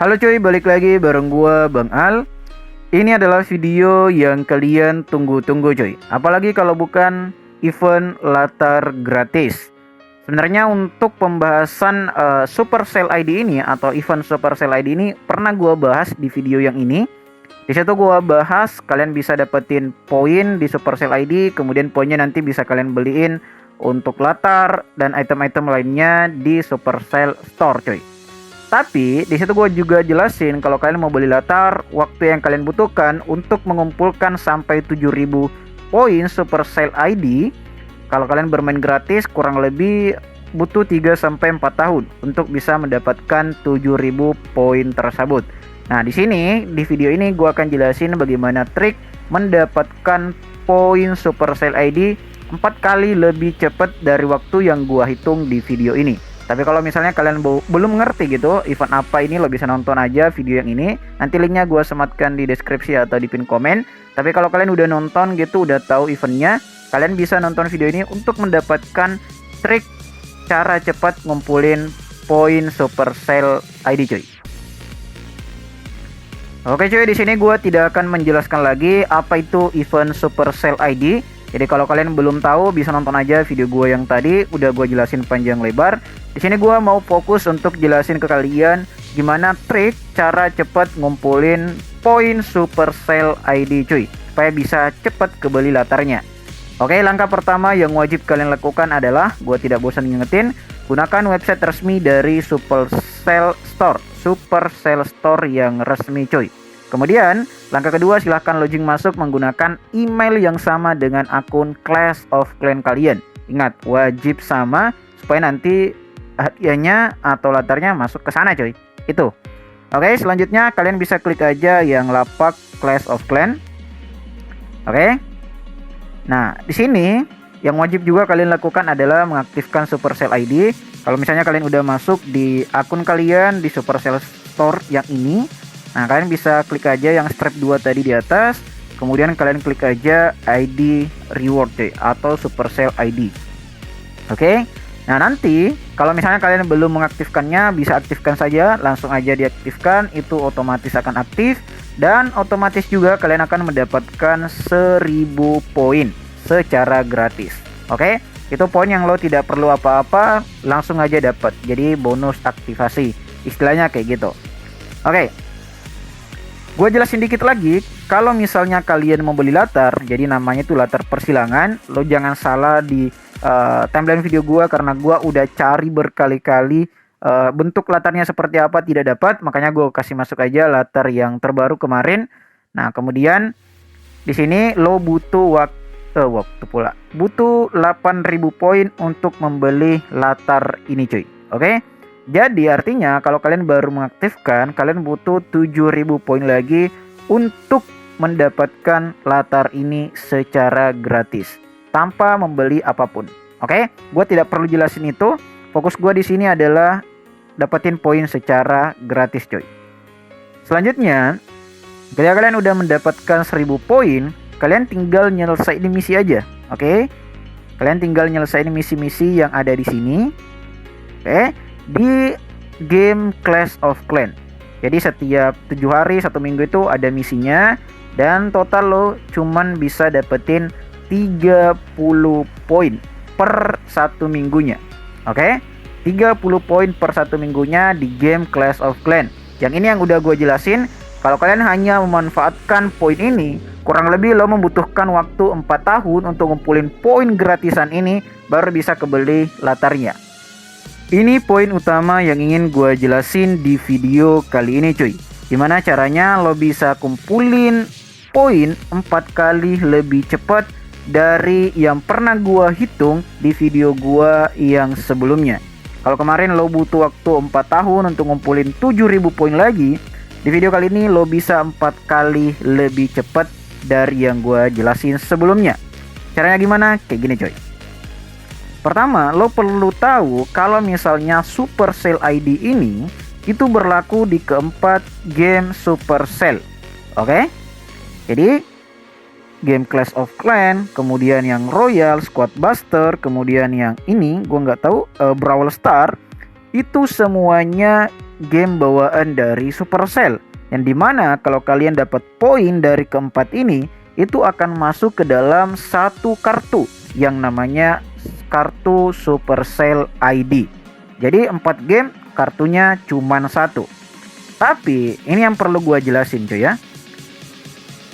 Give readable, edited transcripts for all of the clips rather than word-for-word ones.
Halo cuy, balik lagi bareng gua Bang Al. Ini adalah video yang kalian tunggu-tunggu cuy. Apalagi kalau bukan event latar gratis. Sebenarnya untuk pembahasan Supercell ID ini atau event Supercell ID ini pernah gua bahas di video yang ini. Di situ gua bahas kalian bisa dapetin poin di Supercell ID, kemudian poinnya nanti bisa kalian beliin untuk latar dan item-item lainnya di Supercell Store cuy. Tapi di situ gue juga jelasin kalau kalian mau beli latar, waktu yang kalian butuhkan untuk mengumpulkan sampai 7.000 poin Supercell ID, kalau kalian bermain gratis kurang lebih butuh 3 sampai 4 tahun untuk bisa mendapatkan 7.000 poin tersebut. Nah, di sini di video ini gue akan jelasin bagaimana trik mendapatkan poin Supercell ID 4 kali lebih cepat dari waktu yang gue hitung di video ini. Tapi kalau misalnya kalian belum ngerti gitu event apa ini, lo bisa nonton aja video yang ini. Nanti linknya gue sematkan di deskripsi atau di pin komen. Tapi kalau kalian udah nonton gitu, udah tahu eventnya, kalian bisa nonton video ini untuk mendapatkan trik cara cepat ngumpulin poin Supercell ID cuy. Oke cuy, di sini gue tidak akan menjelaskan lagi apa itu event Supercell ID. Jadi kalau kalian belum tahu bisa nonton aja video gue yang tadi, udah gue jelasin panjang lebar. Di sini gue mau fokus untuk jelasin ke kalian gimana trik cara cepat ngumpulin poin Supercell ID cuy, supaya bisa cepat kebeli latarnya. Oke, langkah pertama yang wajib kalian lakukan adalah, gue tidak bosan ngingetin, gunakan website resmi dari Supercell Store, Supercell Store yang resmi cuy. Kemudian, langkah kedua silahkan login masuk menggunakan email yang sama dengan akun Clash of Clans kalian. Ingat, wajib sama supaya nanti hadiahnya atau latarnya masuk ke sana coy. Itu. Oke, selanjutnya kalian bisa klik aja yang lapak Clash of Clans. Oke. Nah, di sini yang wajib juga kalian lakukan adalah mengaktifkan Supercell ID. Kalau misalnya kalian udah masuk di akun kalian di Supercell Store yang ini, nah, kalian bisa klik aja yang strap 2 tadi di atas. Kemudian kalian klik aja ID reward atau Supercell ID. Oke. Nah, nanti kalau misalnya kalian belum mengaktifkannya, bisa aktifkan saja, langsung aja diaktifkan, itu otomatis akan aktif dan otomatis juga kalian akan mendapatkan 1000 poin secara gratis. Oke. Itu poin yang lo tidak perlu apa-apa, langsung aja dapat. Jadi bonus aktivasi. Istilahnya kayak gitu. Oke. Gue jelasin dikit lagi, kalau misalnya kalian mau beli latar, jadi namanya itu latar persilangan, lo jangan salah di timeline video gue karena gue udah cari berkali-kali bentuk latarnya seperti apa tidak dapat, makanya gue kasih masuk aja latar yang terbaru kemarin. Nah, kemudian di sini lo butuh waktu pula, butuh 8.000 poin untuk membeli latar ini cuy. Oke? Jadi artinya kalau kalian baru mengaktifkan, kalian butuh 7.000 poin lagi untuk mendapatkan latar ini secara gratis tanpa membeli apapun. Oke, gue tidak perlu jelasin itu. Fokus gue di sini adalah dapetin poin secara gratis coy. Selanjutnya, ketika kalian udah mendapatkan 1000 poin, kalian tinggal nyelesain misi aja. Oke, kalian tinggal nyelesain misi-misi yang ada di sini. Oke. Di game Clash of Clans. Jadi setiap 7 hari 1 minggu itu ada misinya, dan total lo cuman bisa dapetin 30 poin per 1 minggunya. Oke? 30 poin per 1 minggunya di game Clash of Clans. Yang ini yang udah gue jelasin, kalau kalian hanya memanfaatkan poin ini, kurang lebih lo membutuhkan waktu 4 tahun untuk ngumpulin poin gratisan ini baru bisa kebeli latarnya. Ini poin utama yang ingin gue jelasin di video kali ini cuy. Gimana caranya lo bisa kumpulin poin 4 kali lebih cepat dari yang pernah gue hitung di video gue yang sebelumnya. Kalau kemarin lo butuh waktu 4 tahun untuk ngumpulin 7.000 poin lagi, di video kali ini lo bisa 4 kali lebih cepat dari yang gue jelasin sebelumnya. Caranya gimana? Kayak gini coy. Pertama, lo perlu tahu kalau misalnya Supercell ID ini itu berlaku di keempat game Supercell. Oke? Jadi game Clash of Clans, kemudian yang Royal, Squad Buster, kemudian yang ini gue nggak tahu Brawl Star, itu semuanya game bawaan dari Supercell, yang dimana kalau kalian dapat poin dari keempat ini, itu akan masuk ke dalam satu kartu yang namanya kartu Supercell ID. Jadi 4 game kartunya cuma satu. Tapi ini yang perlu gua jelasin cuy ya.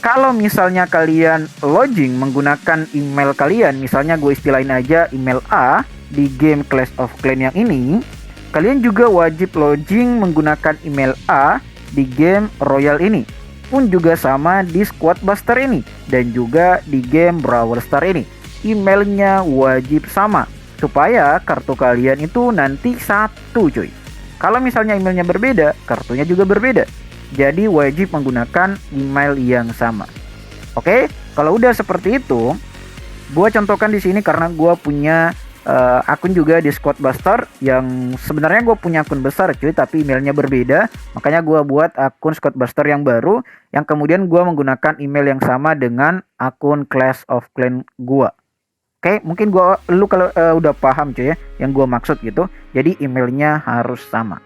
Kalau misalnya kalian login menggunakan email kalian, misalnya gue istilahin aja email A di game Clash of Clans yang ini, kalian juga wajib login menggunakan email A di game Royal ini. Pun juga sama di Squad Buster ini dan juga di game Brawl Star ini. Emailnya wajib sama supaya kartu kalian itu nanti satu cuy. Kalau misalnya emailnya berbeda, kartunya juga berbeda. Jadi wajib menggunakan email yang sama. Oke, kalau udah seperti itu, gua contohkan di sini karena gua punya akun juga di Squad Buster yang sebenarnya gue punya akun besar cuy, tapi emailnya berbeda. Makanya gua buat akun Squad Buster yang baru, yang kemudian gua menggunakan email yang sama dengan akun Clash of Clans gua. Oke, mungkin lu kalau udah paham cuy ya, yang gua maksud gitu. Jadi emailnya harus sama.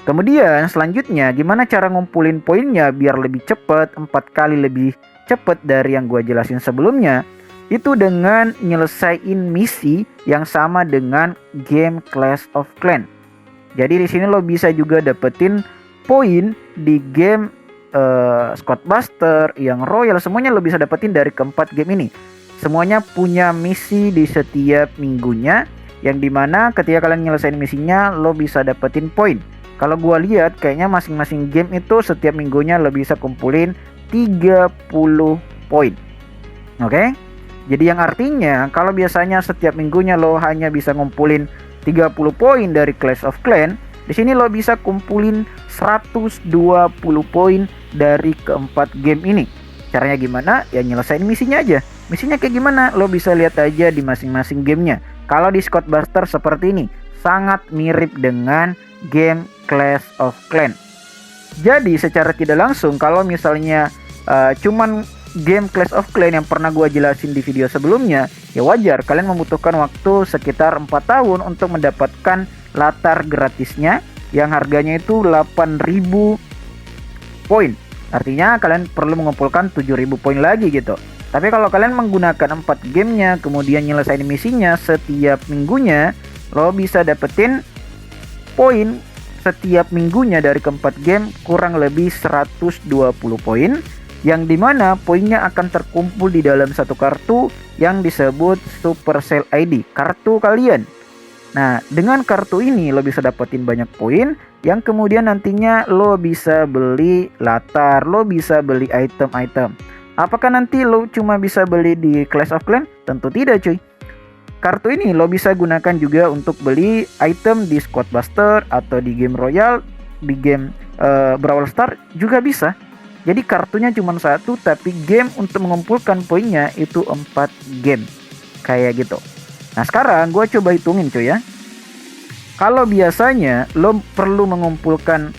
Kemudian selanjutnya gimana cara ngumpulin poinnya biar lebih cepat, 4 kali lebih cepat dari yang gua jelasin sebelumnya. Itu dengan nyelesain misi yang sama dengan game Clash of Clans. Jadi di sini lo bisa juga dapetin poin di game Squad Buster, yang Royal, semuanya lo bisa dapetin dari keempat game ini. Semuanya punya misi di setiap minggunya, yang dimana ketika kalian nyelesain misinya lo bisa dapetin poin. Kalau gua lihat kayaknya masing-masing game itu setiap minggunya lo bisa kumpulin 30 poin. Oke? Jadi yang artinya kalau biasanya setiap minggunya lo hanya bisa ngumpulin 30 poin dari Clash of Clans, di sini lo bisa kumpulin 120 poin dari keempat game ini. Caranya gimana? Ya nyelesain misinya aja. Misinya kayak gimana? Lo bisa lihat aja di masing-masing gamenya. Kalau di Squad Buster seperti ini, sangat mirip dengan game Clash of Clans. Jadi secara tidak langsung kalau misalnya cuman game Clash of Clans yang pernah gue jelasin di video sebelumnya, ya wajar kalian membutuhkan waktu sekitar 4 tahun untuk mendapatkan latar gratisnya yang harganya itu 8.000 poin. Artinya kalian perlu mengumpulkan 7.000 poin lagi gitu. Tapi kalau kalian menggunakan 4 gamenya kemudian nyelesain misinya setiap minggunya, lo bisa dapetin poin setiap minggunya dari keempat game kurang lebih 120 poin, yang dimana poinnya akan terkumpul di dalam satu kartu yang disebut Supercell ID, kartu kalian. Nah, dengan kartu ini lo bisa dapetin banyak poin yang kemudian nantinya lo bisa beli latar, lo bisa beli item-item. Apakah nanti lo cuma bisa beli di Clash of Clans? Tentu tidak cuy. Kartu ini lo bisa gunakan juga untuk beli item di Squad Buster atau di game Royal, di game Brawl Star juga bisa. Jadi kartunya cuma satu, tapi game untuk mengumpulkan poinnya itu 4 game. Kayak gitu. Nah sekarang gue coba hitungin cuy ya. Kalau biasanya lo perlu mengumpulkan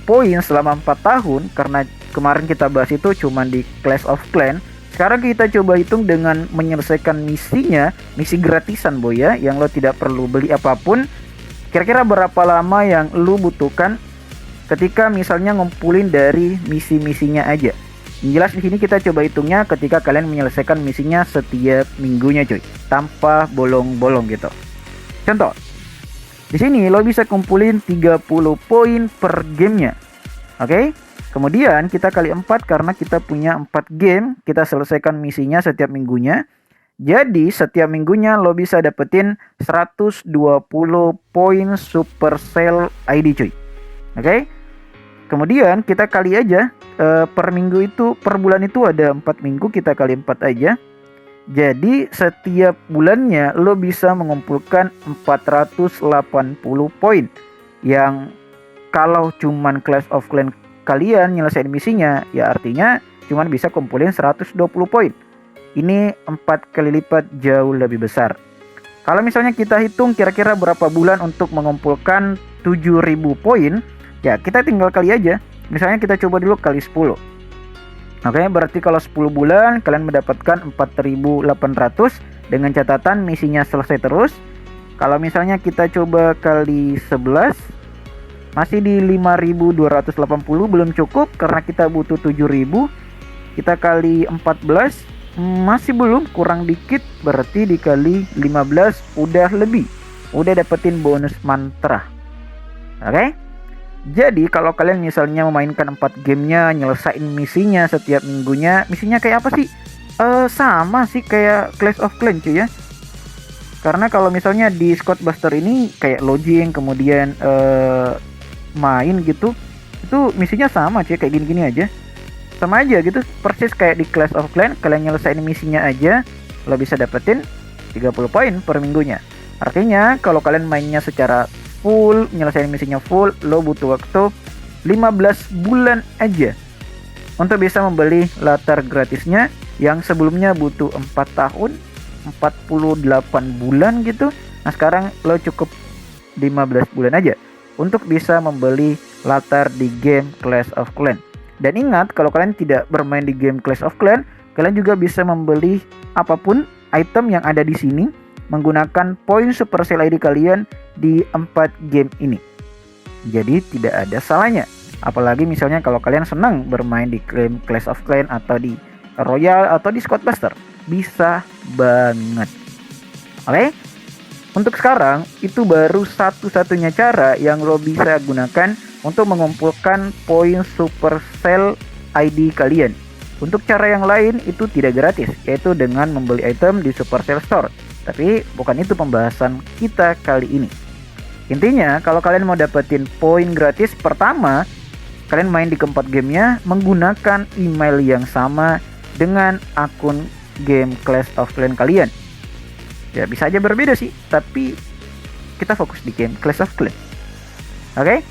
poin selama 4 tahun, karena kemarin kita bahas itu cuma di Clash of Clans. Sekarang kita coba hitung dengan menyelesaikan misinya, misi gratisan boy ya, yang lo tidak perlu beli apapun. Kira-kira berapa lama yang lo butuhkan ketika misalnya ngumpulin dari misi-misinya aja. Yang jelas di sini kita coba hitungnya ketika kalian menyelesaikan misinya setiap minggunya cuy, tanpa bolong-bolong gitu. Contoh, di sini lo bisa kumpulin 30 poin per gamenya. Oke? Kemudian kita kali 4 karena kita punya 4 game, kita selesaikan misinya setiap minggunya. Jadi setiap minggunya lo bisa dapetin 120 poin Supercell ID cuy. Oke? Kemudian kita kali aja per minggu itu, per bulan itu ada 4 minggu, kita kali 4 aja. Jadi setiap bulannya lo bisa mengumpulkan 480 poin. Yang kalau cuman Clash of Clans kalian nyelesain misinya, ya artinya cuman bisa kumpulin 120 poin. Ini 4 kali lipat jauh lebih besar. Kalau misalnya kita hitung kira-kira berapa bulan untuk mengumpulkan 7.000 poin, ya kita tinggal kali aja. Misalnya kita coba dulu kali 10. Oke, berarti kalau 10 bulan kalian mendapatkan 4.800 dengan catatan misinya selesai terus. Kalau misalnya kita coba kali 11, Masih di 5.280, belum cukup karena kita butuh 7.000. Kita kali 14, masih belum, kurang dikit, berarti dikali 15 udah lebih. Udah dapetin bonus mantra. Oke? Jadi kalau kalian misalnya memainkan 4 gamenya, nyelesain misinya setiap minggunya, misinya kayak apa sih? Sama sih kayak Clash of Clans cuy ya. Karena kalau misalnya di Squad Buster ini kayak login kemudian main gitu, itu misinya sama cuy, kayak gini-gini aja. Sama aja gitu, persis kayak di Clash of Clans. Kalian nyelesain misinya aja, lo bisa dapetin 30 poin per minggunya. Artinya kalau kalian mainnya secara full, nyelesain misinya full, lo butuh waktu 15 bulan aja untuk bisa membeli latar gratisnya, yang sebelumnya butuh 4 tahun 48 bulan gitu. Nah sekarang lo cukup 15 bulan aja untuk bisa membeli latar di game Clash of Clans. Dan ingat, kalau kalian tidak bermain di game Clash of Clans, kalian juga bisa membeli apapun item yang ada di sini menggunakan poin Supercell ID kalian di 4 game ini. Jadi tidak ada salahnya. Apalagi misalnya kalau kalian senang bermain di game Clash of Clans atau di Royal atau di Squad Buster, bisa banget. Oke? Untuk sekarang itu baru satu-satunya cara yang lo bisa gunakan untuk mengumpulkan poin Supercell ID kalian. Untuk cara yang lain itu tidak gratis, yaitu dengan membeli item di Supercell Store. Tapi bukan itu pembahasan kita kali ini. Intinya kalau kalian mau dapetin poin gratis, pertama kalian main di keempat gamenya menggunakan email yang sama dengan akun game Clash of Clans kalian. Ya bisa aja berbeda sih, tapi kita fokus di game Clash of Clans. Oke?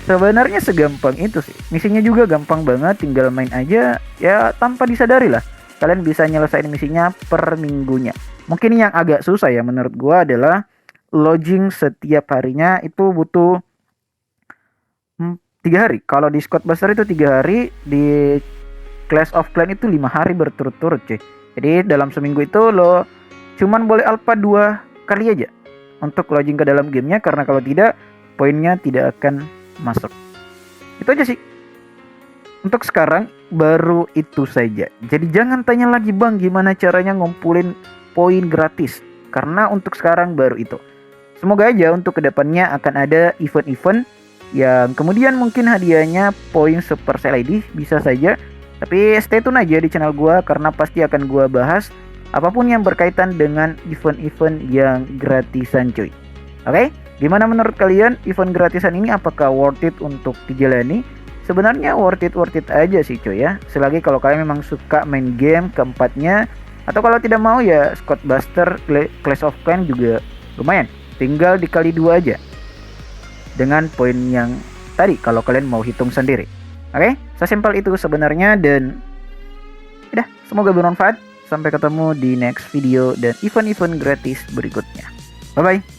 Sebenarnya segampang itu sih. Misinya juga gampang banget, tinggal main aja. Ya tanpa disadari lah, kalian bisa nyelesain misinya per minggunya. Mungkin yang agak susah ya menurut gua adalah login setiap harinya itu butuh 3 hari. Kalau di Squad Buster itu 3 hari, di Clash of Clans itu 5 hari berturut-turut cuy. Jadi dalam seminggu itu lo cuman boleh alpha 2 kali aja untuk login ke dalam gamenya, karena kalau tidak poinnya tidak akan masuk. Itu aja sih. Untuk sekarang baru itu saja. Jadi jangan tanya lagi bang gimana caranya ngumpulin poin gratis, karena untuk sekarang baru itu. Semoga aja untuk kedepannya akan ada event-event yang kemudian mungkin hadiahnya poin Supercell ID, bisa saja. Tapi stay tune aja di channel gua, karena pasti akan gua bahas apapun yang berkaitan dengan event-event yang gratisan cuy. Oke? Gimana menurut kalian event gratisan ini, apakah worth it untuk dijalani? Sebenarnya worth it aja sih cuy ya. Selagi kalau kalian memang suka main game keempatnya, atau kalau tidak mau ya Squad Buster, Clash of Clans juga lumayan. Tinggal dikali 2 aja dengan poin yang tadi kalau kalian mau hitung sendiri. Oke, sesimpel itu sebenarnya, dan udah, semoga bermanfaat. Sampai ketemu di next video dan event-event gratis berikutnya. Bye bye.